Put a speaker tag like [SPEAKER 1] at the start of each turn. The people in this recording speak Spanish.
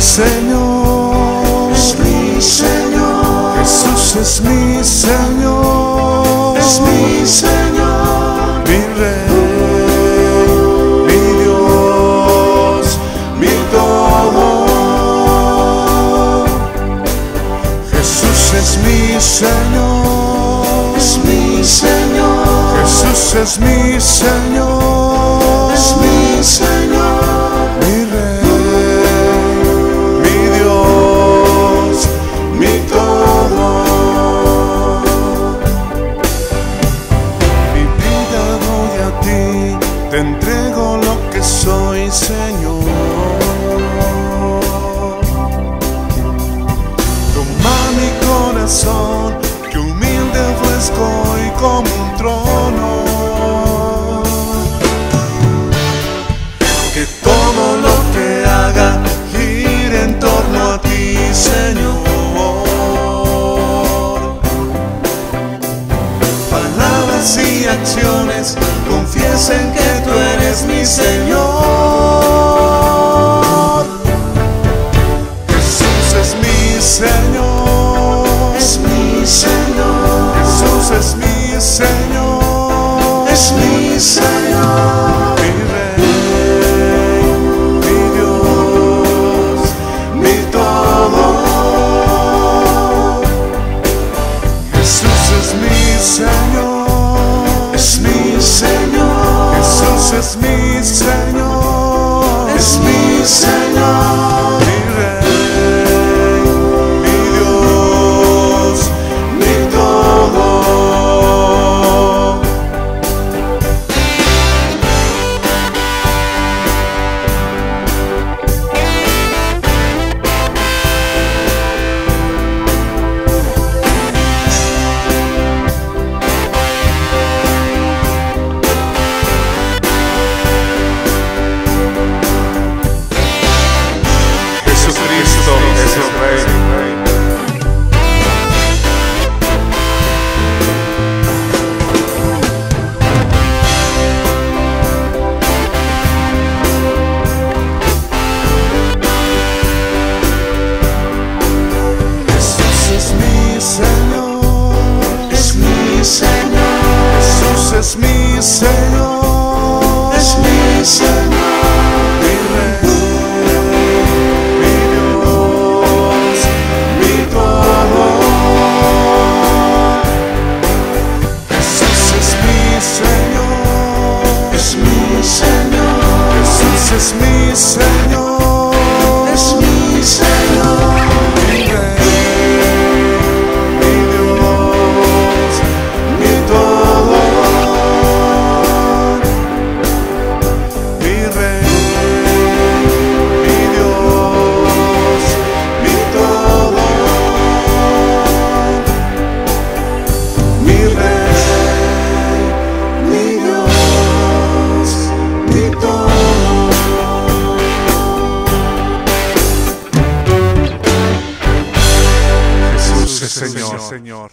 [SPEAKER 1] Señor,
[SPEAKER 2] es mi Señor,
[SPEAKER 1] Jesús es mi Señor,
[SPEAKER 2] es mi Señor,
[SPEAKER 1] mi Rey, mi Dios, mi todo. Jesús es mi Señor,
[SPEAKER 2] es mi Señor,
[SPEAKER 1] Jesús es mi Señor,
[SPEAKER 2] es mi Señor,
[SPEAKER 1] mi Rey, mi Dios, mi todo. Mi vida doy a ti, te entrego lo que soy, Señor. Toma mi corazón, que humilde ofrezco hoy como un trono. Que todo lo que haga gire en torno a ti, Señor. Palabras y acciones confiesen que tú eres mi Señor. Jesús es mi Señor,
[SPEAKER 2] es mi Señor,
[SPEAKER 1] Jesús es mi Señor,
[SPEAKER 2] es mi Señor,
[SPEAKER 1] mi Rey, mi Dios, mi todo. Jesús es mi Señor,
[SPEAKER 2] es mi Señor,
[SPEAKER 1] Jesús es mi Señor,
[SPEAKER 2] es mi Señor,
[SPEAKER 1] mi Rey, mi Dios, mi todo. Jesucristo es el Rey. Jesús es mi Señor,
[SPEAKER 2] es mi Señor,
[SPEAKER 1] Jesús es mi Señor,
[SPEAKER 2] es mi Señor,
[SPEAKER 1] mi Rey, mi Dios, mi todo. Jesús es mi Señor,
[SPEAKER 2] es mi Señor,
[SPEAKER 1] Jesús es mi Señor,
[SPEAKER 2] es mi Señor,
[SPEAKER 1] mi Rey, mi Dios, mi todo. Mi Rey, mi Dios, mi todo. Mi Rey,
[SPEAKER 2] mi Dios, mi todo.
[SPEAKER 1] Jesús es Señor.